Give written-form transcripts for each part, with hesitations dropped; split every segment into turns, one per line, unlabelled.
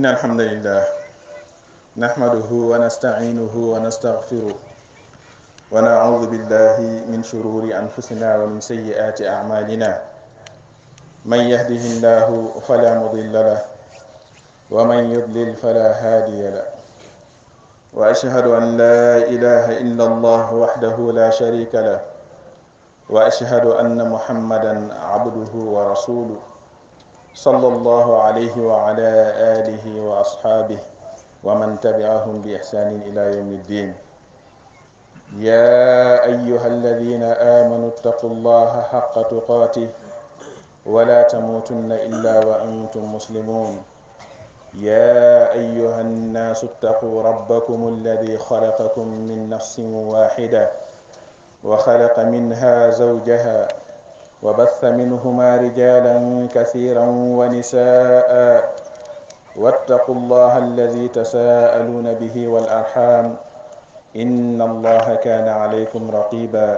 الحمد لله نحمده ونستعينه ونستغفره ونعوذ بالله من شرور أنفسنا ومن سيئات أعمالنا من يهده الله فلا مضل له ومن يضلل فلا هادي له وأشهد أن لا إله إلا الله وحده لا شريك له وأشهد أن محمدا عبده ورسوله صلى الله عليه وعلى آله وأصحابه ومن تبعهم بإحسان إلى يوم الدين. يا أيها الذين آمنوا اتقوا الله حق تقاته ولا تموتن إلا وأنتم مسلمون. يا أيها الناس اتقوا ربكم الذي خلقكم من نفس واحدة وخلق منها زوجها وبث منهما رجالا كثيرا ونساء واتقوا الله الذي تساءلون به والأرحام إن الله كان عليكم رقيبا.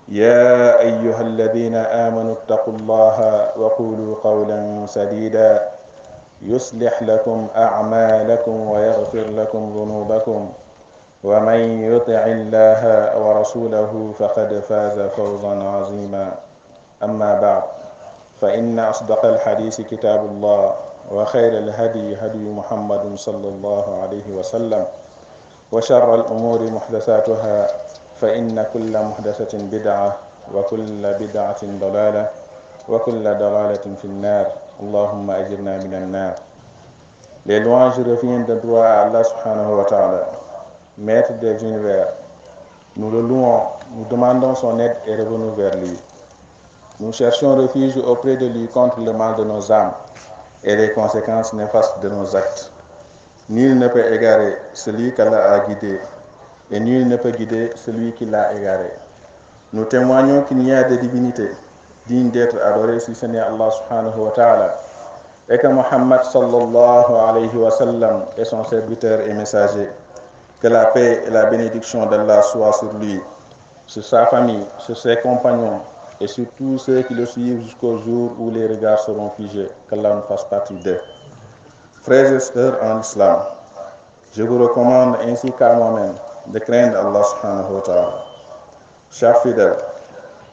يا أيها الذين آمنوا اتقوا الله وقولوا قولا سديدا يصلح لكم أعمالكم ويغفر لكم ذنوبكم ومن يطع الله ورسوله فقد فاز فوزا عظيما. أما بعد فإن أصدق الحديث كتاب الله وخير الهدي هدي محمد صلى الله عليه وسلم وشر الأمور محدثاتها فإن كل محدثة بدعة وكل بدعة ضلالة وكل ضلالة في النار. اللهم أجرنا من النار. Les louanges reviennent de droit à Allah subhanahu wa ta'ala, maître des univers. Nous le louons, nous demandons son aide et revenons vers lui. Nous cherchons refuge auprès de lui contre le mal de nos âmes et les conséquences néfastes de nos actes. Nul ne peut égarer celui qu'Allah a guidé, et nul ne peut guider celui qui l'a égaré. Nous témoignons qu'il n'y a de divinité digne d'être adorée si ce n'est Allah subhanahu wa ta'ala, et que Muhammad sallallahu alayhi wa sallam est son serviteur et messager. Que la paix et la bénédiction d'Allah soient sur lui, sur sa famille, sur ses compagnons, et sur tous ceux qui le suivent jusqu'au jour où les regards seront figés. Qu'Allah nous fasse partie d'eux. Frères et sœurs en islam, je vous recommande ainsi qu'à moi-même de craindre Allah subhanahu wa ta'ala. Chers fidèles,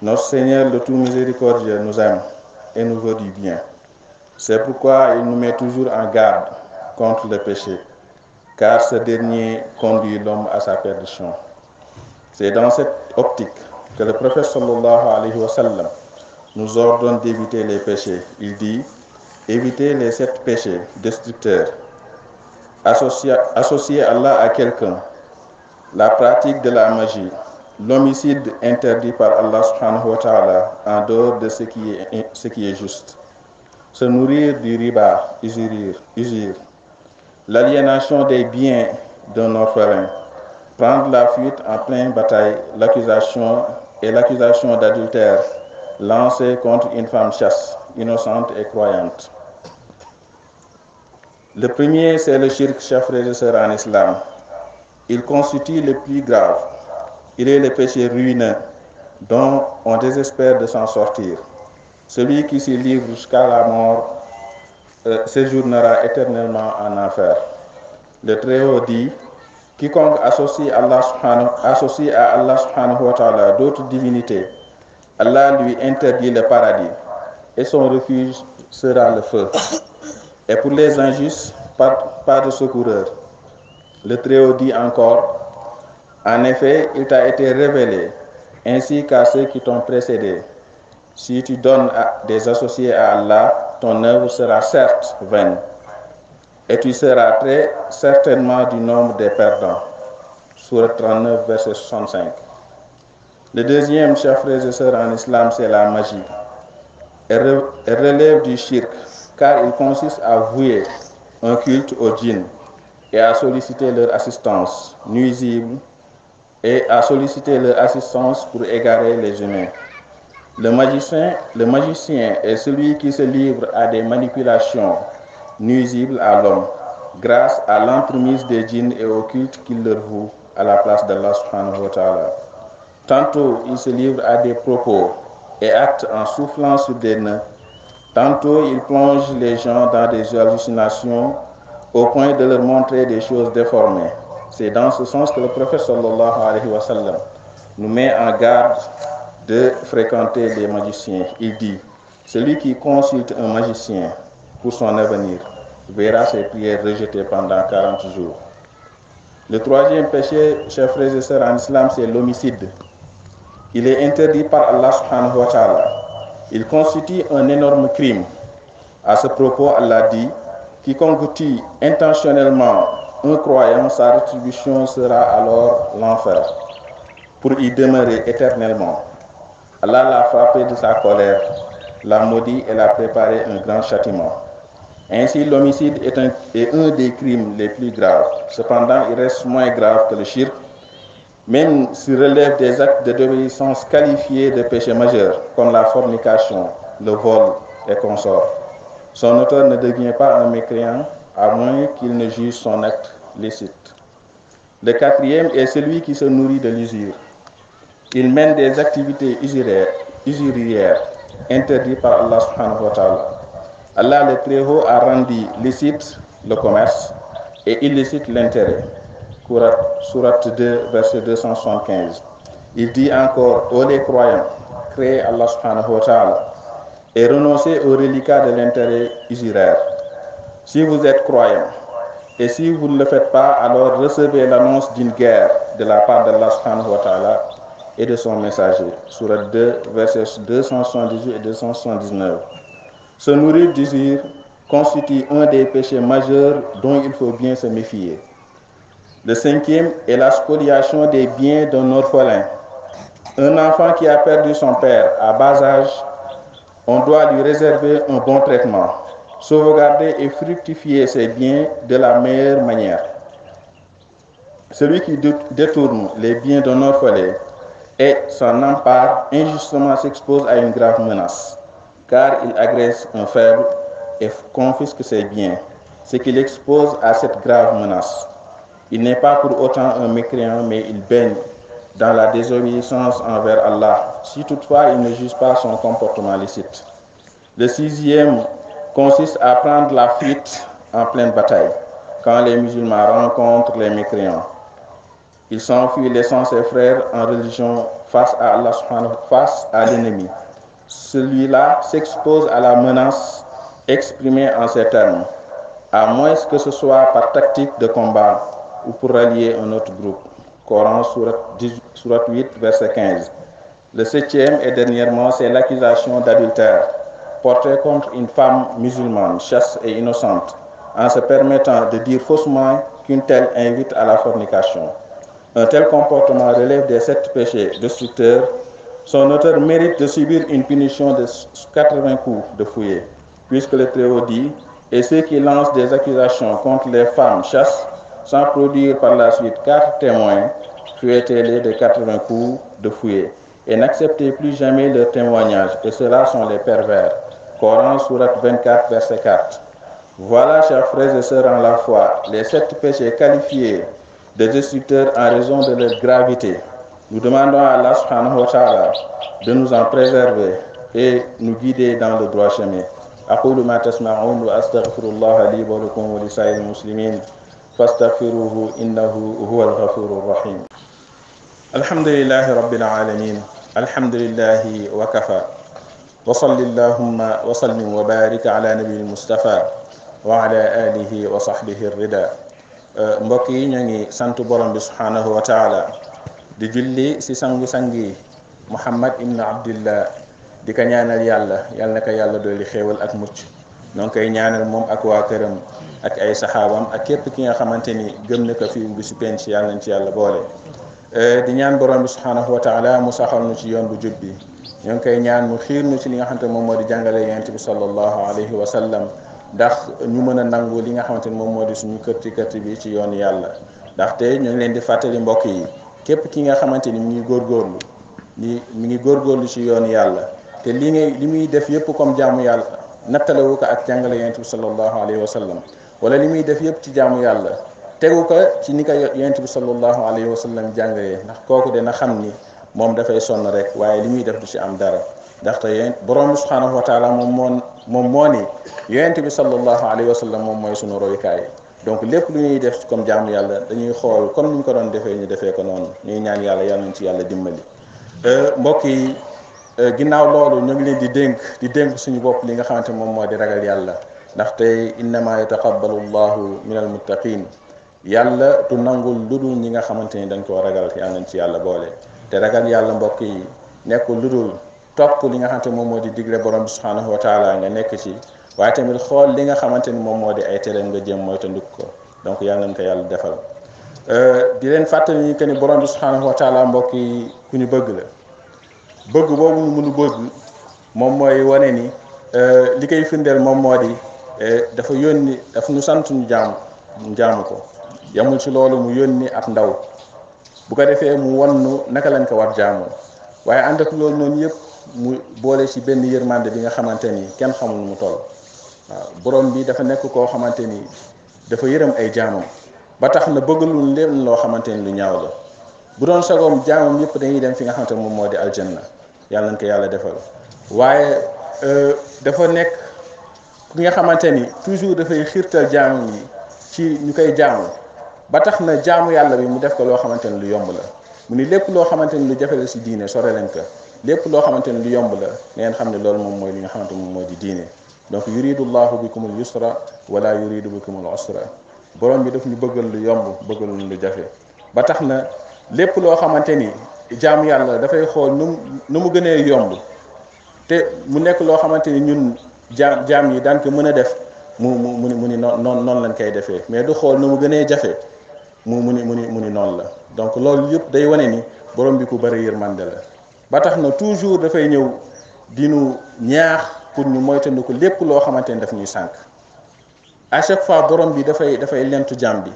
notre Seigneur le tout miséricordieux nous aime et nous veut du bien. C'est pourquoi il nous met toujours en garde contre le péché, car ce dernier conduit l'homme à sa perdition. C'est dans cette optique que le prophète sallallahu alayhi wa sallam nous ordonne d'éviter les péchés. Il dit: évitez les 7 péchés destructeurs. Associer Allah à quelqu'un, la pratique de la magie, l'homicide interdit par Allah subhanahu wa ta'ala en dehors de ce qui est juste, se nourrir du riba, usure, l'aliénation des biens d'un orphelin, prendre la fuite en pleine bataille, l'accusation d'adultère lancée contre une femme chaste, innocente et croyante. Le premier, c'est le shirk, chers frères et sœurs en islam. Il constitue le plus grave. Il est le péché ruineux dont on désespère de s'en sortir. Celui qui s'y livre jusqu'à la mort séjournera éternellement en enfer. Le Très-Haut dit: quiconque associe à Allah subhanahu wa ta'ala d'autres divinités, Allah lui interdit le paradis et son refuge sera le feu. Et pour les injustes, pas de secoureur. Le Très-Haut dit encore: en effet, il t'a été révélé, ainsi qu'à ceux qui t'ont précédé. Si tu donnes des associés à Allah, ton œuvre sera certes vaine, et tu seras très certainement du nombre des perdants. Sourate 39, verset 65. Le deuxième, chers frères et sœurs en islam, c'est la magie. Elle relève du shirk, car il consiste à vouer un culte aux djinns et à solliciter leur assistance nuisible pour égarer les humains. Le magicien est celui qui se livre à des manipulations nuisibles à l'homme grâce à l'entremise des djinns et au culte qu'il leur voue à la place d'Allah subhanahu wa ta'ala. Tantôt il se livre à des propos et actes en soufflant sur des nœuds. Tantôt il plonge les gens dans des hallucinations au point de leur montrer des choses déformées. C'est dans ce sens que le prophète sallallahu alayhi wa sallam nous met en garde de fréquenter des magiciens. Il dit, celui qui consulte un magicien pour son avenir verra ses prières rejetées pendant 40 jours. Le troisième péché, chers frères et sœurs en islam, c'est l'homicide. Il est interdit par Allah subhanahu wa ta'ala. Il constitue un énorme crime. À ce propos, Allah dit, quiconque tue intentionnellement un croyant, sa rétribution sera alors l'enfer, pour y demeurer éternellement. Allah l'a frappé de sa colère, l'a maudit et l'a préparé un grand châtiment. Ainsi, l'homicide est un des crimes les plus graves. Cependant, il reste moins grave que le shirk, même s'il relève des actes de désobéissance qualifiés de péché majeur, comme la fornication, le vol et consorts. Son auteur ne devient pas un mécréant, à moins qu'il ne juge son acte licite. Le quatrième est celui qui se nourrit de l'usure. Il mène des activités usurières interdites par Allah subhanahu wa ta'ala. Allah le Très-Haut a rendu licite le commerce et illicite l'intérêt. Sourate 2, verset 275. Il dit encore, ô les croyants, créez Allah subhanahu wa ta'ala et renoncez aux reliquats de l'intérêt usuraire. Si vous êtes croyants, et si vous ne le faites pas, alors recevez l'annonce d'une guerre de la part d'Allah subhanahu wa ta'ala et de son messager. Sourate 2, versets 278 et 279. Se nourrir d'usure constitue un des péchés majeurs dont il faut bien se méfier. Le cinquième est la spoliation des biens d'un orphelin. Un enfant qui a perdu son père à bas âge, on doit lui réserver un bon traitement, sauvegarder et fructifier ses biens de la meilleure manière. Celui qui détourne les biens d'un orphelin et s'en empare injustement s'expose à une grave menace, car il agresse un faible et confisque ses biens, ce qui l'expose à cette grave menace. Il n'est pas pour autant un mécréant, mais il baigne dans la désobéissance envers Allah, si toutefois il ne juge pas son comportement licite. Le sixième consiste à prendre la fuite en pleine bataille, quand les musulmans rencontrent les mécréants. Il s'enfuit laissant ses frères en religion face à Allah, face à l'ennemi. Celui-là s'expose à la menace exprimée en ces termes, à moins que ce soit par tactique de combat ou pour rallier un autre groupe. Coran, sourate 8, verset 15. Le septième et dernièrement, c'est l'accusation d'adultère portée contre une femme musulmane, chaste et innocente, en se permettant de dire faussement qu'une telle invite à la fornication. Un tel comportement relève des 7 péchés destructeurs. Son auteur mérite de subir une punition de 80 coups de fouet, puisque le Très-Haut dit « Et ceux qui lancent des accusations contre les femmes chastes, sans produire par la suite 4 témoins, fouettez-les de 80 coups de fouet, et n'acceptez plus jamais leur témoignage, et ceux-là sont les pervers. » Coran, sourate 24, verset 4. Voilà, chers frères et sœurs en la foi, les 7 péchés qualifiés de destructeurs en raison de leur gravité. Nous demandons à Allah subhanahu wa ta'ala de nous en préserver et nous guider dans le droit chemin. أقول ما تسمعون وأستغفر الله لي ولكم ولسائر المسلمين فاستغفروه إنه هو الغفور الرحيم. الحمد لله رب العالمين الحمد لله وكفى وصل اللهم وسلم وبارك على نبي المصطفى وعلى آله وصحبه الرضا. mbokk yi ñoo ngi sant borom bi subhanahu wa taala di julli ci sangi Muhammad ibn Abdillah di ko ñaanal yàlla na ko yàlla dooli xéewal ak mucc. ñoo ngi koy ñaanal moom ak waa këram ak ay saxaabam ak képp ki nga xamante ni gëm na ko fi bi si penc yàlla nañ ci yàlla boole. di ñaan borom bi subhanahu wa taala mu saxal nu ci yoon bu jub bi. ñoo ngi koy ñaan mu xiir nu ci li nga xamante moom moo di jàngale yonent bi sallallahu alayhi wa sallam, ndax ñu mën a nangu li nga xamante ni moom moo di suñu kërti bi ci yoonu yàlla. ndaxte ñu ngi leen di fàttali mbokk yi képp ki nga xamante ni mi ngi góorgóorlu ci yoonu yàlla, te li muy def yëpp comme jaamu yàlla nattalewu ko ak jàngale yonent bi sallallahu alayhi wa sallam, wala li muy def yëpp ci jaamu yàlla tegu ko ci ni ko yonent bi sallallahu alayhi wa sallam jàngalee, ndax kooku dina xam ni moom dafay sonn rek waaye li muy def du ci am dara. ndaxte yéen borom bi subhanahu wa taala moom moo ni yonent bi sallallahu alayhi wa sallam moom mooy sunu royukaay. donc lépp lu ñuy def comme jaamu yàlla dañuy xool comme ni ñu ko doon defee ñu defee ko noonu ñuy ñaan yàlla yàlla nañ ci yàlla dimbali. mbokk yi ginnaaw loolu ñu ngi leen di dénk suñu bopp li nga xamante moom moo di ragal yàlla ndaxte innama yataqabbalu llahu min almuttaqin yàlla du nangul lu dul ñi nga xamante ni dañ koo ragal yàlla nañ ci yàlla boole. te ragal yàlla mbokk yi nekkul lu dul topp li nga xamante moom moo di digle borom bi subhanahu wa taala nga nekk ci waaye tamit xool li nga xamante ni moom moo di ay tereem nga jëm mooy tandik ko donc yàlla nañ ko yàlla defal. di leen fàttali ni que ni borom bi subhanahu wa taala mbokk yi ku ñu bëgg la bëgg boobu ñu mënu bëgg moom mooy wane ni li koy firndeel moom moo di dafa yónni dafa ñu sant ñu jaamu ko yamul ci loolu mu yónni ab ndaw bu ko defee mu wonnu naka lañ ko war jaamu waaye ànd ak loolu noonu yëpp mu boole ci benn yërmande bi nga xamante ni kenn xamul nu mu toll waaw borom bi dafa nekk koo xamante ni dafa yërëm ay jaamam ba tax na bëggalul leen loo xamante ni lu ñaaw la bu doon sagoom jaamam yëpp dañuy dem fi nga xamante moom moo di aljanna yàlla nañ ko yàlla defal waaye dafa nekk ki nga xamante ni toujours dafay xiirtal jaamam yi ci ñu koy jaamu ba tax na jaamu yàlla bi mu def ko loo xamante ni lu yomb la mu ni lépp loo xamante ni lu jafe la si diine sore leen ko lépp loo xamante ni lu yomb la ngeen xam ne loolu moom mooy li nga xamante moom moo di diine donc yuridu llahu bikumul yusra wala yuridu bikumul usra borom bi daf ñu bëggal lu yomb bëggal lu jafe ba tax na lépp loo xamante ni jaamu yàlla dafay xool nu mu gënee yomb te mu nekk loo xamante ni ñun jaam yi daan ko mën a def mu ni noonu lañ koy defee mais du xool nu mu gënee jafe mu ni noonu la donc loolu yëpp day wane ni borom bi ku bëri yërmande la ba tax na toujours dafay ñëw di nu ñaax pour ñu moytandiku lépp loo xamante ni daf ñuy sànq à chaque fois borom bi dafay lentu jaam bi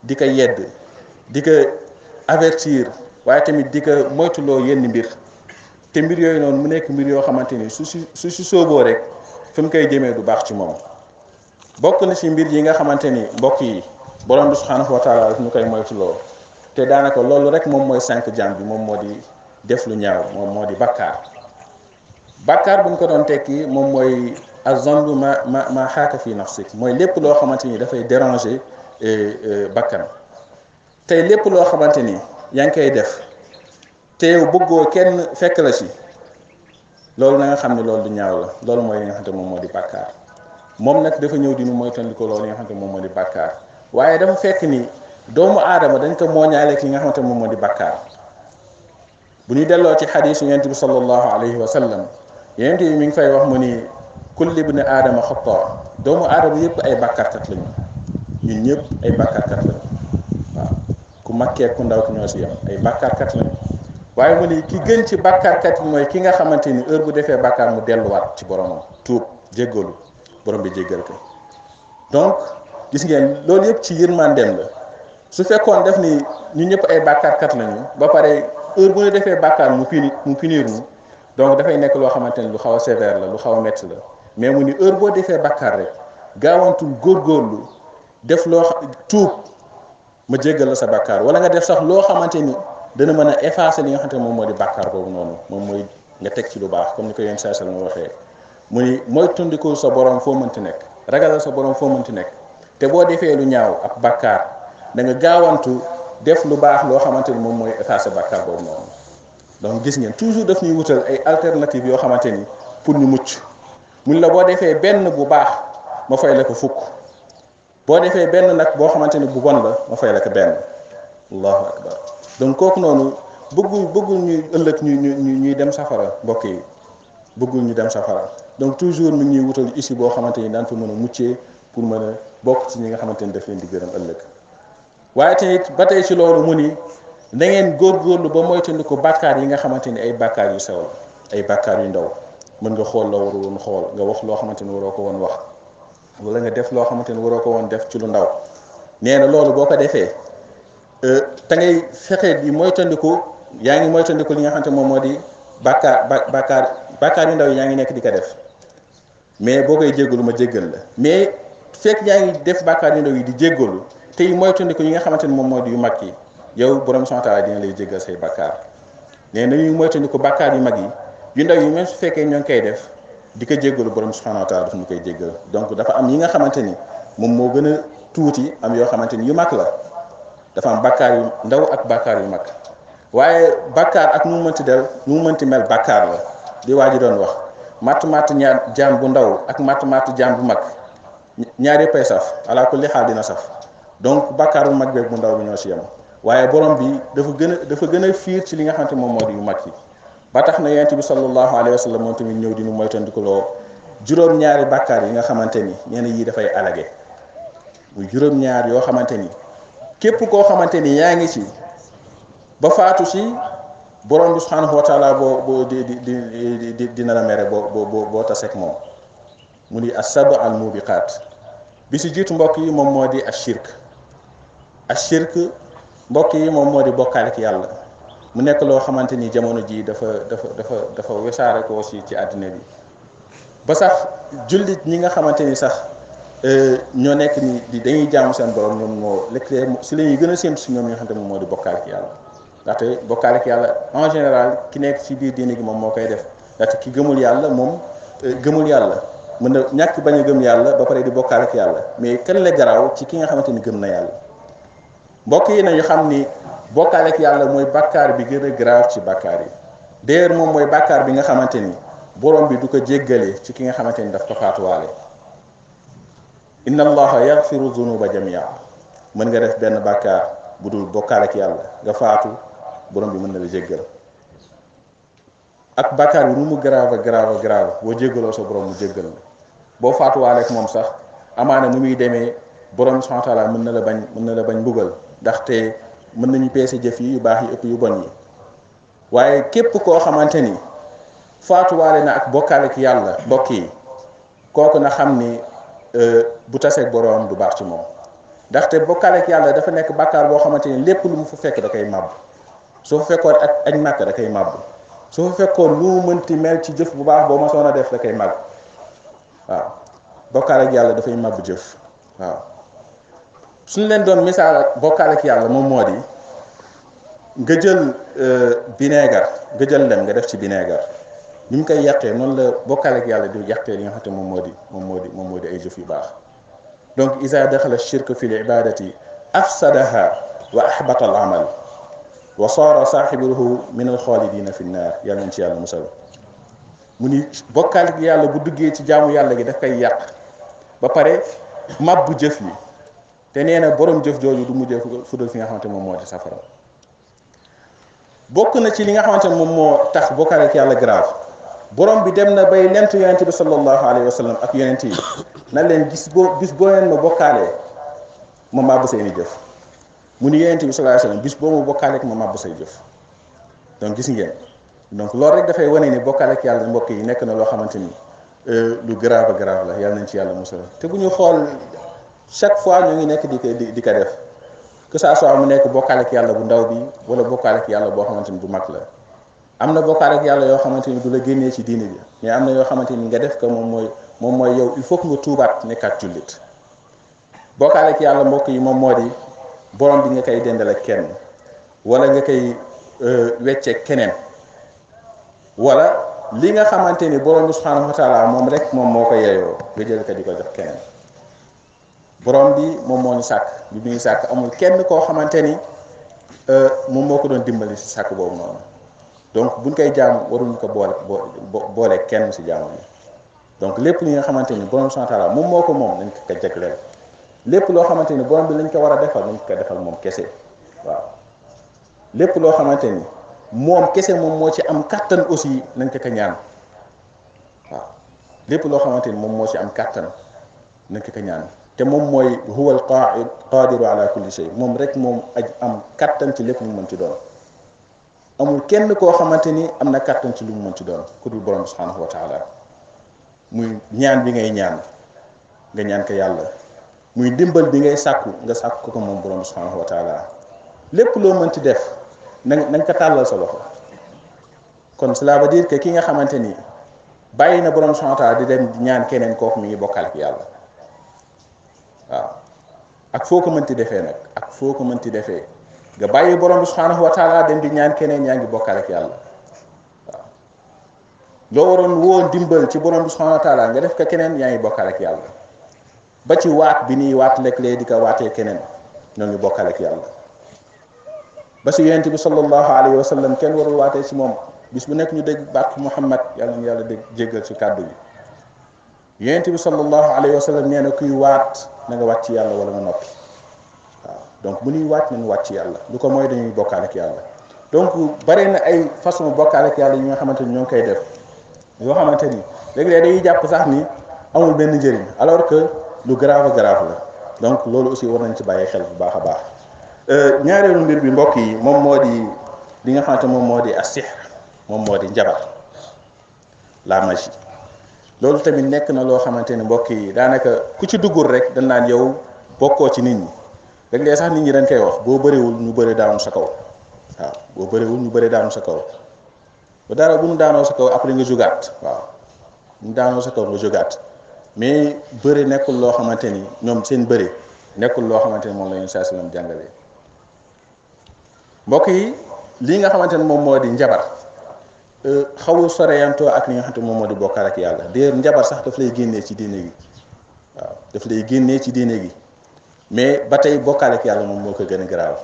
di ko yedd di ko avertir waaye tamit di ko moytuloo yenn mbir te mbir yooyu noonu mu nekk mbir yoo xamante ni su si sooboo rek fi mu koy jëmee du baax ci moom bokk na ci mbir yi nga xamante ni mbokk yi borom bi subhanahu wa taala daf ñu koy moytuloo te daanaka loolu rek moom mooy sànq jaam bi moom moo di def lu ñaaw moom moo di bakkaar bu ñu ko doon tekki moom mooy azanbu ma xaaka fi nafsik mooy lépp loo xamante ni dafay déranger bakkan tey lépp loo xamante ni yaa ngi koy def te yow bëggoo kenn fekk la ci loolu na nga xam ne loolu du ñaaw la loolu mooy li nga xamante moom moo di bakkaar moom nag dafa ñëw di nu moytandiku loolu li nga xamante moom moo di bakkaar waaye dafa fekk ni doomu aadama dañ ko mooñaaleeg li nga xamante moom moo di bakkaar bu ñu delloo ci xadiisu yonent bi sallallahu alayhi wa sallam yonent bi mi ngi fay wax mu ni kulli ibni aadama xataa doomu aadama yëpp ay bàkkaarkat lañu ñun ñëpp ay bàkkaarkat lañu waaw ku makkee ku ndaw ki ñoo si yam ay bàkkaarkat lañu waaye mu ni ki gën ci bàkkaarkat yi mooy ki nga xamante ni heure bu defee bàkkaar mu delluwaat ci boromam tuub jéggalu borom bi jéggal ko donc gis ngeen loolu yëpp ci yërmandeem la su fekkoon def ni ñun ñëpp ay bàkkaarkat lañu ba pare heure bu ñu defee bàkkaar mu punir ñu donc dafay nekk loo xamante ni lu xaw a sévère la lu xaw a métti la mais mu ni heure boo defee bàkkaar rek gaawantul góorgóorlu def loo tuub ma jéggal la sa bàkkaar wala nga def sax loo xamante ni dana mën a effacer li nga xamante ni moom moo di bàkkaar boobu noonu moom mooy nga teg ci lu baax comme ni ko yéen saa sal ma waxee mu ni mooy tundikul sa borom foo mënti nekk ragalal sa borom foo mënti nekk te boo defee lu ñaaw ab bàkkaar da nga gaawantu def lu baax loo xamante ni moom mooy effacer bàkkaar boobu noonu donc gis ngeen toujours daf ñuy wutal ay alternatives yoo xamante ni pour ñu mucc mun la boo defee benn bu baax ma fay la ko fukk boo defee benn nag boo xamante ni bu bon la ma fay la ko benn allahu akbar donc kooku noonu bëggul ñuy ëllëg ñuy dem safara mbokk yi bëggul ñu dem safara donc toujours mi ngi ñuy wutal issue boo xamante ni daan fa mën a muccee pour mën a bokk ci ñi nga xamante ni daf leen di gërëm ëllëg waaye tamit ba tey ci loolu mu ni da ngeen góorgóorlu ba moytandiku bàkkaar yi nga xamante ni ay bàkkaar yu sew la ay bàkkaar yu ndaw mën nga xool loo waru woon xool nga wax loo xamante ni waroo ko woon wax wala nga def loo xamante ni waroo ko woon def ci lu ndaw nee na loolu boo ko defee te ngay fexe di moytandiku yaa ngi moytandiku li nga xamante moom moo di bàkkaar yu ndaw yi yaa ngi nekk di ko def mais boo koy jéggalu ma jéggal la mais fekk yaa ngi def bàkkaar yu ndaw yi di jéggalu te yi moytandiku yi nga xamante ni moom moo di yu mag yi yow borom subhanahu wa ta'ala dina lay jéggal say bàkkaar nee na ñuy moytandiku bàkkaar yu mag yi yu ndaw yi même su fekkee ñoo ngi koy def di ko jéggalu borom subhanahu wa ta'ala daf ñu koy jéggal donc dafa am yi nga xamante ni moom moo gën a tuuti am yoo xamante ni yu mag la dafa am bàkkaar yu ndaw ak bàkkaar yu mag waaye bàkkaar ak nu mu mënti del nu mu mënti mel bàkkaar la di waa ji doon wax matt ñaar jaam bu ndaw ak matt jaam bu mag ñaar yëppay saf ala kulli xaal dina saf donc bàkkaar bu mag beeg bu ndaw bi ñoo ci yem waaye borom bi dafa gën a fiir ci li nga xamante moom moo di yu mag yi ba tax na yonent bi sallallahu alayhi wa sallam moom tamit ñëw di nu moytandikuloo juróom-ñaari bàkkaar yi nga xamante ni ñenn yii dafay alage muy juróom-ñaar yoo xamante ni képp koo xamante ni yaa ngi ci ba faatu ci borom bi subhanahu wa taala boo dina la mere boo taseeg moom mu di as-sab'u al-mubiqaat bi si jiitu mbokk yi moom moo di ashirk mbokk yi moom moo di bokkaale ki yàlla mu nekk loo xamante ni jamono ji dafa wesaare ko aussi ci àddina bi ba sax jullit ñi nga xamante ni sax ñoo nekk ni dañuy jaamu seen borom ñoom moo léeg-léeg si la ñuy gën a séentu si ñoom ñi nga xamante moom moo di bokkaale ki yàlla ndaxte bokkaale ki yàlla en général ki nekk ci biir diine gi moom moo koy def ndaxte ki gëmul yàlla moom gëmul yàlla mën na ñàkk bañ a gëm yàlla ba pare di bokkaale ki yàlla mais kan la garaaw ci ki nga xamante ni gëm na yàlla mbokk yi nañu xam ni bokkaale ak yàlla mooy bàkkaar bi gën a grave ci bàkkaar yi d'ailleurs moom mooy bàkkaar bi nga xamante ni borom bi du ko jéggale ci ki nga xamante ni daf ko faatuwaale inna allaha yaghfiru dhunuba jamia mën nga def benn bàkkaar bu dul bokkaale ak yàlla nga faatu borom bi mën na la jéggal ak bàkkaar bi nu mu grave boo jéggaloo sa borom mu jéggal la boo faatuwaale ak moom sax amaana nu muy demee borom bi subhanahu wa ta'ala mën na la bañ mbugal ndaxte mën nañu peese jëf yi yu baax yi ëpp yu bon yi waaye képp koo xamante ni faatuwaale na ak bokkaale ak yàlla mbokk yi kooku na xam ni bu taseeg borom du baax ci moom ndaxte bokkaale ak yàlla dafa nekk bàkkaar boo xamante ni lépp lu mu fa fekk da koy màbb soo fa fekkoon ak añ màkk da koy màbb soo fa fekkoon lu mu mënti mel ci jëf bu baax boo ma soon a def da koy màbb waaw bokkaale ak yàlla dafay màbb jëf waaw suñu leen doon misaal ak bokkaale ak yàlla moom moo di nga jël vinaigre nga jël lem nga def ci vinaigre ni mu koy yàqee noonu la bokkaale ak yàlla di yàqee li nga xam te moom moo di ay jëf yu baax donc iza daxala shirk fi l ibadati afsadaha wa ahbata al amal wa sara saaxibuhu min al xaalidina fi nnaar yàlla nañ ci yàlla musal mu ni bokkaale ak yàlla bu duggee ci jaamu yàlla gi daf koy yàq ba pare mabbu jëf yi te nee na borom jëf jooju du mujjee fudal fi nga xamante moom moo di safara bokk na ci li nga xamante moom moo tax bokkaale ak yàlla grave borom bi dem na bay lent yonente bi sallallahu alayhi wa sallam ak yonente yi na leen bis boo leen ma bokkaalee ma màbb seeni jëf mu ni yonente bi sallallahu alayhi wa sallam bis boo ma bokkaalee ma màbb say jëf donc gis ngeen donc loolu rek dafay wane ni bokkaale ak yàlla mbokk yi nekk na loo xamante ni lu grave la yàlla nañ ci yàlla musal te bu ñu xool chaque fois ñu ngi nekk di ko def que ça soit mu nekk bokkaale ak yàlla bu ndaw bi wala bokkaale ak yàlla boo xamante ni bu mag la am na bokkaale ak yàlla yoo xamante ni du la génnee ci diine bi mais am na yoo xamante ni nga def ko moom mooy yow il faut que nga tuubaat nekkaat jullit bokkaale ak yàlla mbokk yi moom moo di borom bi nga koy dendal ak kenn wala nga koy wecceeg keneen wala li nga xamante ni borom bi subhanahu wa taala moom rek moom moo ko yeeyoo nga jël ko di ko jox keneen borom bi moom moo ñu sàkk bi muy sàkk amul kenn koo xamante ni moom moo ko doon dimbali si sàkk boobu noonu donc buñ koy jaam waruñu ko boole kenn si jaamam yi donc lépp li nga xamante ni borom subhanahu wa taala moom moo ko moom nañ ko jagleel lépp loo xamante ni borom bi lañ ko war a defal nañ ko defal moom kese waaw lépp loo xamante ni moom kese moom moo ci am kattan aussi nañ ko ñaan waaw lépp loo xamante ni moom moo ci am kattan nañ ko ñaan te moom mooy huwa al qaadiru ala kulli shay moom rek moom am kattan ci lépp lu mu mën ci doon amul kenn koo xamante ni am na kattan ci lu mu mën ci doon ku dul borom subhanahu wa taala muy ñaan bi ngay ñaan nga ñaan ko yàlla muy dimbal bi ngay sàkku nga sàkku ko moom borom subhanahu wa taala lépp loo mën ci def nañ ko tàllal sa loxo kon cela veut dire que ki nga xamante ni bàyyi na borom subhanahu wa taala di dem ñaan keneen kooku mi ngi bokkal ak yàlla waaw ak foo ko mënti defee nag ak foo ko mënti defee nga bàyyi borom bi subhanahu wa taala dem di ñaan keneen yaa ngi bokkal ak yàlla waaw loo waroon woo dimbal ci borom bi subhanahu wa taala nga def ko keneen yaa ngi bokkal ak yàlla ba ci waat bi ñuy waat léeg-léeg di ko waatee keneen ñoo ngi bokkale ak yàlla. ba si yonent bi sallallahu alayhi wa sallam kenn warul waatee si moom bis bu nekk ñu dégg baat Muhammad yàlla ñu yàlla dégg jéggal si kàddu yi yonent bi sallallahu alayhi wa sallam nee na kuy waat na nga waat ci yàlla wala nga noppi waaw donc bu ñuy waat nañu waat ci yàlla lu ko mooy dañuy bokkaale ak yàlla. donc bare na ay façon bokkaale ak yàlla yi nga xamante ni ñoo ngi koy def yoo xamante ni léeg-léeg dañuy jàpp sax ni amul benn njëriñ alors que lu grave grave la donc loolu aussi war nañ ci bàyyi xel bu baax a baax. ñaareelu mbir bi mbokk yi moom moo di li nga xamante moom moo di as-sihr moom moo di njabar la magie loolu tamit nekk na loo xamante ni mbokk yi daanaka ku ci duggul rek dañ naan yow bokkoo ci nit ñi léeg-léeg sax nit ñi dañ koy wax boo bëriwul ñu bëri daanu sa kaw waaw boo bëriwul ñu bëri daanu sa kaw ba dara bu ñu daanoo sa kaw après nga jugaat waaw ñu daanoo sa kaw nga jugaat mais bëri nekkul loo xamante ni ñoom seen bëri nekkul loo xamante ni moom la ñu saa si jàngalee. mbokk yi lii nga xamante ne moom moo di njabar xawul soreyantoo ak li nga xamante moom moo di bokkaale ak yàlla déer njabar sax daf lay génnee ci diine gi waaw daf lay génnee ci diine gi mais ba tey bokkaale ak yàlla moom moo ko gën a garaaw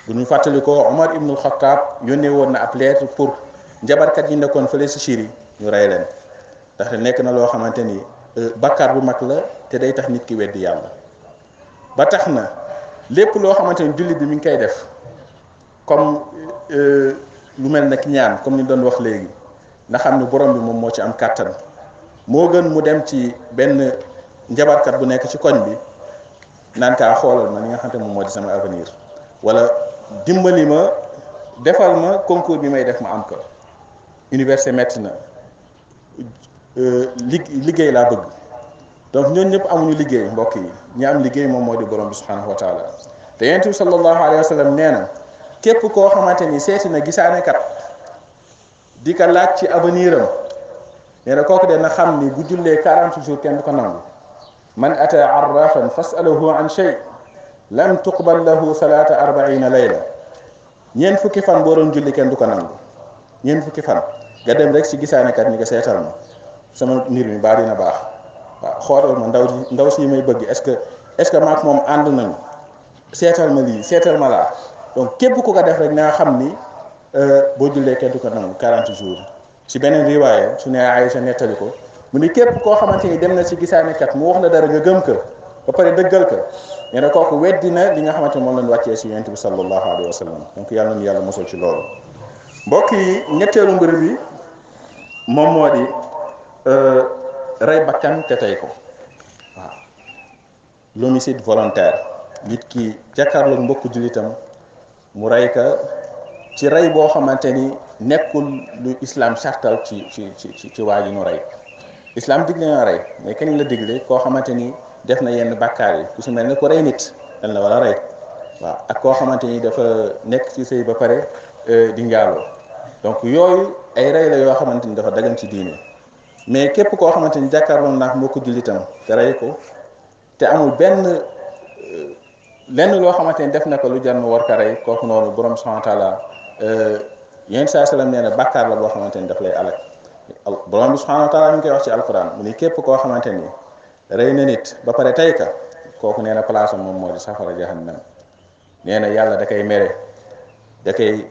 bu ñu fàttali ko Omar ibnul Xattaab yónnee woon na ab lettre pour njabarkat yi nekkoon fële si Syrie ñu rey leen ndaxte nekk na loo xamante ni bakkaar bu mag la te day tax nit ki weddi yàlla ba tax na lépp loo xamante ni jullit bi mi ngi koy def comme lu mel ne ñaan comme ni doon wax léegi nga xam ne borom bi moom moo ci am kàttan moo gën mu dem ci benn njabarkat bu nekk ci koñ bi naan kaa xoolal ma li nga xam ne moom moo di sama avenir wala dimbali ma defal ma concours bi may def ma am ko université metti na liggéey laa bëgg donc ñooñu ñëpp amuñu liggéey mbokk yi ñi am liggéey moom moo di borom bi subhanahu wa taala te yonent bi sallallahu alayhi wa sallam nee na képp koo xamante ni seeti na gisaane kat di ko laaj ci avenir am nee na kooku de na xam ni bu jullee 40 jours kenn du ko nangu man ata arrafan fasalahu an shay lam tuqbal lahu salata 40 layla ñeent fukki fan boo doon julli kenn du ko nangu ñeent fukki fan nga dem rek si gisaane kat ni ko seetal ma sama mbir mi baa dina baax waaw xoolal ma ndaw si may bëgg est-ce que maak moom ànd nañu seetal ma lii seetal ma laa donc képp ku ko def rek naa xam ni boo jullee kenn du ko nangu 40 jours ci beneen riwaaya su ne Aïcha nettali ko mu ni képp koo xamante ni dem na ci gisaane kat mu wax la dara nga gëm ko ba pare dëggal ko nee na kooku weddi na li nga xamante ni moom lañ wàccee ci yonent bi sallallahu alayhi wa sallam donc yàlla na yàlla mosal ci loolu mbokk yi ñetteelu mbir bi moom moo di rey bakkan te tey ko waaw l'homicide volontaire nit ki jàkkaarloog mbokku jullitam mu rey ka ci rey boo xamante ni nekkul lu islam sartal ci waa ji nu rey islam digle na rey mais kenn la digle koo xamante ni def na yenn bàkkaar yi ku si mel ne ku rey nit dañ la war a rey waaw ak koo xamante ni dafa nekk ci sëy ba pare di njaaloo donc yooyu ay rey la yoo xamante ni dafa dagan ci diine mais képp koo xamante ni jàkkaarloo naak mbokku jullitam te rey ko te amul benn lenn loo xamante ni def na ko lu jar mu war ko rey kooku noonu borom subhanahu wa taala yéen saa salaam nee na bàkkaar la boo xamante ni daf lay alak borom bi subhanahu wa taala mi ngi koy wax ci alquran mu ni képp koo xamante ni rey na nit ba pare tey ka kooku nee na place am moom moo di safara jahannam nee na yàlla da koy mere da koy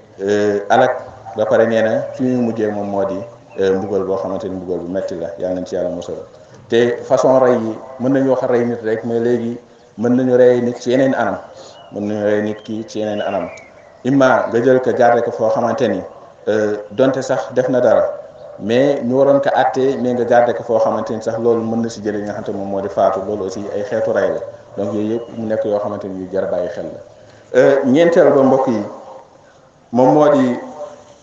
alak ba pare nee na fi muy mujjee moom moo di mbugal boo xamante ni mbugal bu metti la yàlla nañ ci yàlla musal te façon rey yi mën nañu wax rey nit rek mais léegi mën nañu rey nit ci yeneen anam mën nañu rey nit ki ci yeneen anam imma nga jël ko garder ko foo xamante ni donte sax def na dara mais ñu waroon ko àttee mais nga garder ko foo xamante ni sax loolu mën na si jëlee nga xamante moom moo di faatu loolu aussi ay xeetu rey la donc yooyu yëpp mu nekk yoo xamante ni yu jar bàyyi xel la ñeenteel ba mbokk yi moom moo di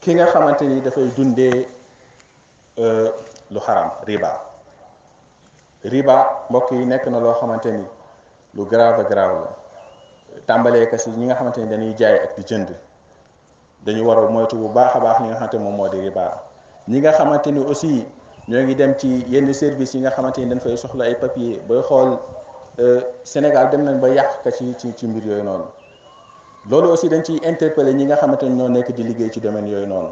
ki nga xamante ni dafay dundee lu xaram riba mbokk yi nekk na loo xamante ni lu grave la tàmbalee ka si ñi nga xamante ni dañuy jaay ak di jënd dañu war a moytu bu baax a baax ñi nga xamante moom moo di riba ñi nga xamante ni aussi ñoo ngi dem ci yenn service yi nga xamante ni dañ fay soxla ay papier booy xool Sénégal dem nañ ba yàq ka ci mbir yooyu noonu loolu aussi dañ ciy interpeller ñi nga xamante ni ñoo nekk di liggéey ci domaine yooyu noonu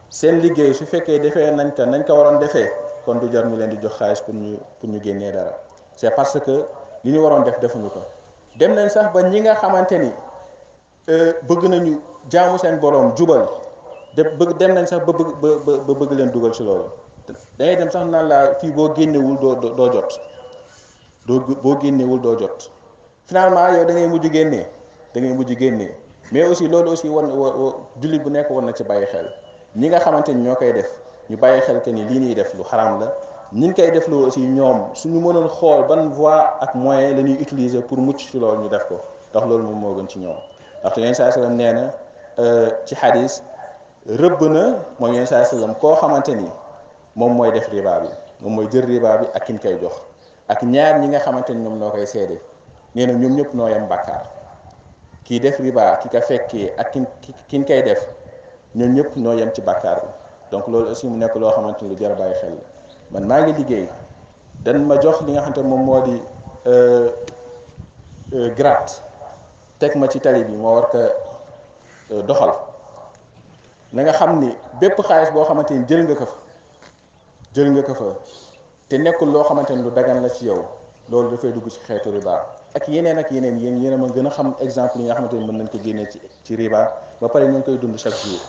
seen liggéey su fekkee defee nañ ko waroon defee kon du jar ñu leen di jox xaalis pour ñu génnee dara c'est parce que li ñu waroon def defuñu ko. dem nañ sax ba ñi nga xamante ni bëgg nañu jaamu seen boroom jubal dem nañ sax ba bëgg leen dugal ci loolu. dangay dem sax naan laa fii boo génnewul doo jot boo génnewul doo jot finalement yow da ngay mujj génnee mais aussi loolu aussi war jullit bu nekk war na ci bàyyi xel ñi nga xamante ni ñoo koy def ñu bàyyi xel que ni lii ñuy def lu xaram la. ñi koy def lu aussi ñoom suñu mënoon xool ban voie ak moyen la ñuy utiliser pour mucc ci loolu ñu def ko ndax loolu moom moo gën ci ñoom ndaxte yenn saa sallam nee na ci xadis rëbb na mooy yenn saa sallam koo xamante ni moom mooy def riba bi moom mooy jël riba bi ak ki ñu koy jox ak ñaar ñi nga xamante ni ñoom noo koy seede nee na ñoom ñëpp noo yem bàkkaar kii def riba ki ka fekkee ak ki ñu koy def ñoom ñëpp noo yem ci bàkkaar bi donc loolu aussi mu nekk loo xamante ni lu jar a bàyyi xel la. man maa ngi liggéey dan ma jox li nga xamante moom moo di gratte teg ma ci tali bi moo war ko doxal na nga xam ni bépp xaalis boo xamante ni jël nga ko fa te nekkul loo xamante ni lu dagan la ci yow loolu dafay dugg ci xeetu riba ak yeneen yéen a ma gën a xam exemple yi nga xamante ni mën nañ ko génnee ci riba ba pare ñu ngi koy dund chaque jour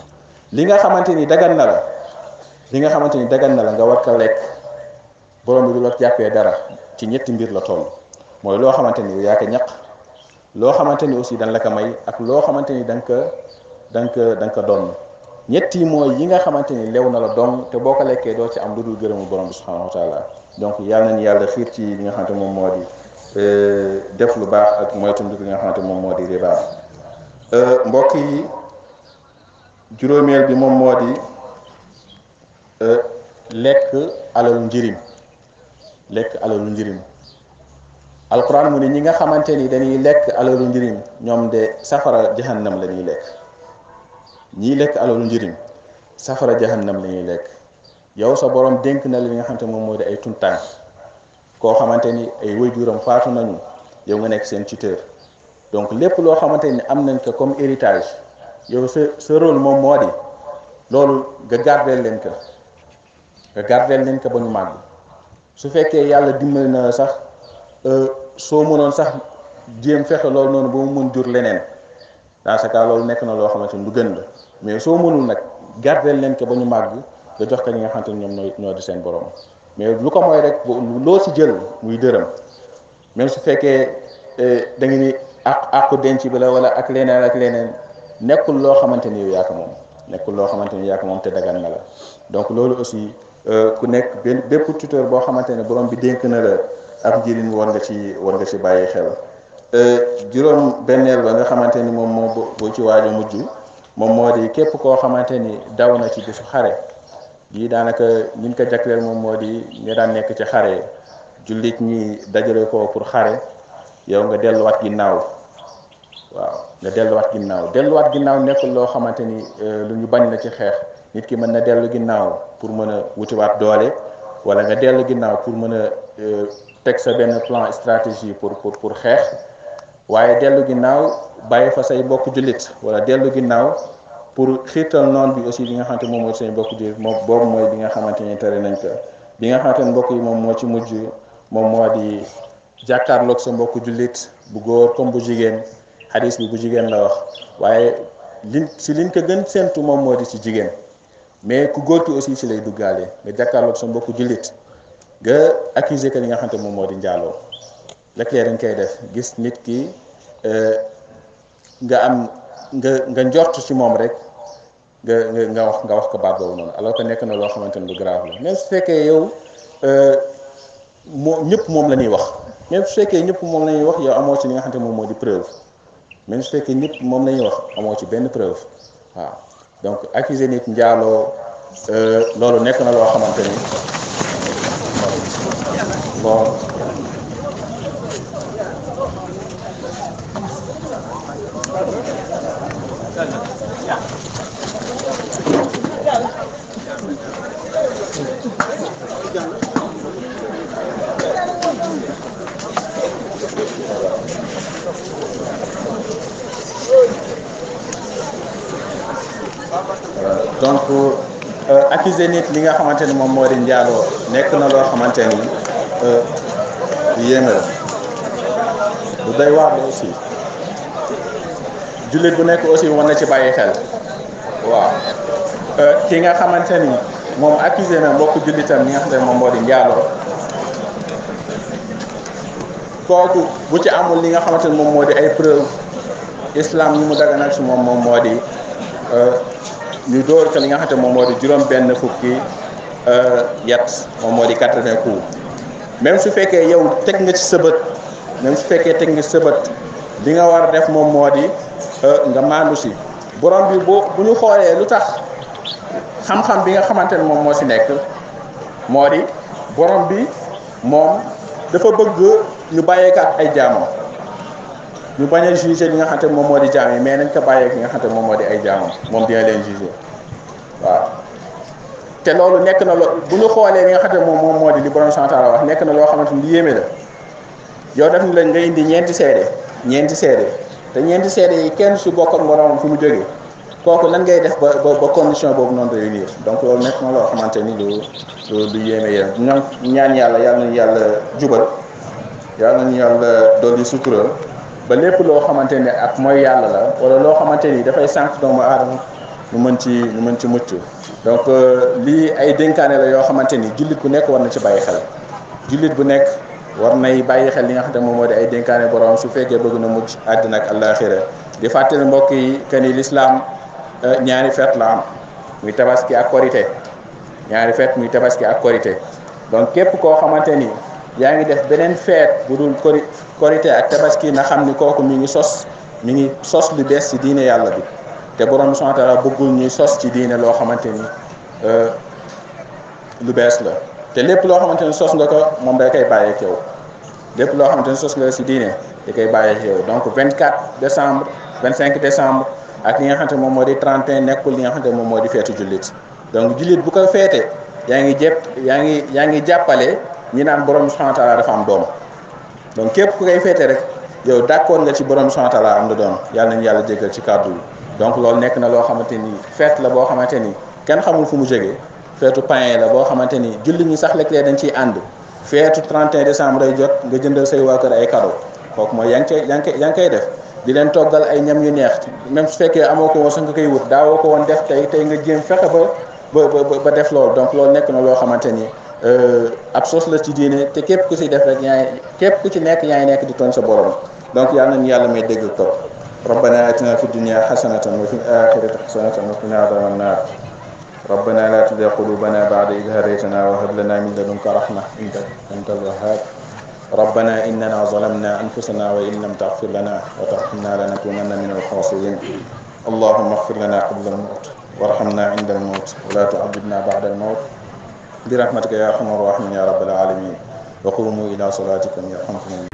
li nga xamante ni dagan na la nga war ko lekk borom bi du la jàppee dara ci ñetti mbir la toll mooy loo xamante ni yaa ko ñaq loo xamante ni aussi dañ la ko may ak loo xamante ni da nga ko doon ñetti mooy yi nga xamante ni lew na la doon te boo ko lekkee doo ci am lu dul gërëmu borom bi subhanahu wa taala donc yàlla nañu yàlla xiir ci li nga xamante moom moo di def lu baax ak moytandiku li nga xamante moom moo di riba mbokk yi juróomeel bi moom moo di lekk alalu njirim alquran mu ne ñi nga xamante ni dañuy lekk alalu njirim ñoom de safara jahannam la ñuy lekk ñiy lekk alalu njirim safara jahannam la ñuy lekk yow sa borom dénk na li nga xamante moom moo di ay tuntànk koo xamante ni ay waajuram faatu nañu yow nga nekk seen tuteur donc lépp loo xamante ni am nañ ko comme héritage yow sa rôle moom moo di loolu nga gardeel leen ko ba ñu màgg su fekkee yàlla dimbali na sax soo mënoon sax jéem fexe loolu noonu ba mu mën jur leneen dans ce cas loolu nekk na loo xamante ni lu gën la mais soo mënul nag gardeel leen ko ba ñu màgg nga jox ko ñi nga xamante ni ñoom ñoo di seen borom mais lu ko mooy rek loo ci jël muy dërëm même su fekkee da nga ni àqu denc bi la wala ak leneen nekkul loo xamante ni yow yaa ko moom te dagan na la donc loolu aussi ku nekk bépp tuteur boo xamante ne borom bi dénk na la ab njëriñ war nga ci bàyyi xel juróom benneel ba nga xamante ni moom moo bu ci waaj a mujj moom moo di képp koo xamante ni daw na ci bisu xare lii daanaka ñi ko jagleel moom moo di ñu daan nekk ci xare jullit ñi dajale ko pour xare yow nga delluwaat ginnaaw delluwaat ginnaaw nekkul loo xamante ni lu ñu bañ la ci xeex nit ki mën na dellu ginnaaw pour mën a wutiwaat doole wala nga dellu ginnaaw pour mën a teg sa benn plan stratégie pour xeex waaye dellu ginnaaw bàyyi fa say mbokk jullit wala dellu ginnaaw pour xiirtal noon bi aussi bi nga xamante moom mooy say mbokk jullit moom boobu mooy bi nga xamante ni tere nañ ko bi nga xamante ne mbokk yi moom moo ci mujj moom moo di jàkkaarloog sa mbokk jullit bu góor comme bu jigéen xadis bi bu jigéen la wax waaye liñ ko gën séntu moom moo di ci jigéen mais ku góor ki aussi ci lay duggaale nga jàkkaarloog sa mbokku jullit nga accuser que li nga xamante moom moo di njaaloo léeg-léeg dañ koy def gis nit ki nga njort ci moom rek nga wax ko baat boobu noonu alors que nekk na loo xamante ni lu grave la même su fekkee yow ñëpp moom la ñuy wax même su fekkee ñëpp moom la ñuy wax yow amoo ci li nga xamante moom moo di preuve même su fekkee ñëpp moom la ñuy wax amoo ci benn preuve waaw donc accuser nit njaaloo loolu nekk na loo xamante ni bon donc accuser nit li nga xamante ni moom moo di njaaloo nekk na loo xamante ni yéeme la lu doy waar la aussi jullit bu nekk aussi war na ci bàyyi xel waaw ki nga xamante ni moom accusé na mbokku jullitam ñi nga xam ne moom moo di njaaloo kooku bu ci amul li nga xamante ni moom moo di ay preuve islam yi mu daganal si moom moo di ñu dóor ko li nga xamante moom moo di juróom benn fukki yat moom moo di 80 coups même su fekkee yow teg nga ci sa bët même su fekkee teg nga ci sa bët li nga war a def moom moo di nga maandu si borom bi bu ñu xoolee lu tax xam-xam bi nga xamante ne moom moo si nekk moo di borom bi moom dafa bëgg ñu bàyyeekaat ay jaamam ñu bañ a juger li nga xamante moom moo di jaam yi mais nañ ko bàyyee ki nga xamante moom moo di ay jaamam moom dina leen juger waaw te loolu nekk na bu ñu xoolee li nga xamante moom moo di li borom sant la wax nekk na loo xamante ni yéeme la yow def ni la nga indi ñeenti seede te ñeenti seede yi kenn su bokk ak moroomam fu mu jógee kooku lan ngay def ba condition boobu noonu réunir donc loolu nekk na loo xamante ni lu yéeme yéen ñoom ñaan yàlla nañu yàlla jubal yàlla nañu yàlla dolli sutura ba lépp loo xamante ni ak mooy yàlla la wala loo xamante ni dafay sànq doomu aadama ñu mën ci mucc donc lii ay dénkaane la yoo xamante ni jullit bu nekk war na ci bàyyi xel jullit bu nekk war nay bàyyi xel li nga xamante moom moo di ay dénkaane borom su fekkee bëgg na mucc àddina ak àllaaxira di fàttali mbokk yi que ni l'islam ñaari feet la am muy tabaski ak korité ñaari feet muy tabaski ak korité donc képp koo xamante ni yaa ngi def beneen feet bu dul korité ak tabaski na xam ni kooku mi ngi sos lu bees ci diine yàlla bi te borom subhanahu wa ta'ala bëggul ñuy sos ci diine loo xamante ni lu bees la te lépp loo xamante ni sos nga ko moom da koy bàyyee ak yow lépp loo xamante ni sos nga ci diine da koy bàyyee ak yow donc 24 décembre 25 décembre ak li nga xamante moom moo di 31 nekkul li nga xamante moom moo di feetu jullit donc jullit bu ko feete yaa ngi jàppale ñi naan borom subhanahu wa ta'ala dafa am doom donc képp ku koy feete rek yow d'accord nga ci borom subhanahu wa ta'ala am na doom yàlla nañu yàlla jéggal ci kàddu yi donc loolu nekk na loo xamante ni feet la boo xamante ni kenn xamul fu mu jógee feetu païen la boo xamante ni jullit ñi sax léeg-léeg dañ ciy ànd feetu 31 décembre day jot nga jëndal say waa kër ay cadeau kooku mooy yaa ngi koy def di leen toggal ay ñam yu neex même su fekkee amoo ko woon sax nga koy wut daawoo ko woon def tey nga jéem fexe ba def loolu donc loolu nekk na loo xamante ni ab sos la ci diine te képp ku ci def rek képp ku ci nekk yaa ngi nekk di tooñ sa borom donc yàlla nañu yàlla may dégg ko ربنا آتنا في الدنيا حسنة وفي الآخرة حسنة وقنا عذاب النار ربنا لا تزغ قلوبنا بعد إذ هديتنا وهب لنا من لدنك رحمة إنك أنت الوهاب ربنا إننا ظلمنا أنفسنا وإن لم تغفر لنا وترحمنا لنكونن من الخاسرين اللهم اغفر لنا قبل الموت وارحمنا عند الموت ولا تعذبنا بعد الموت برحمتك يا أرحم الراحمين يا رب العالمين وقوموا إلى صلاتكم يرحمكم الله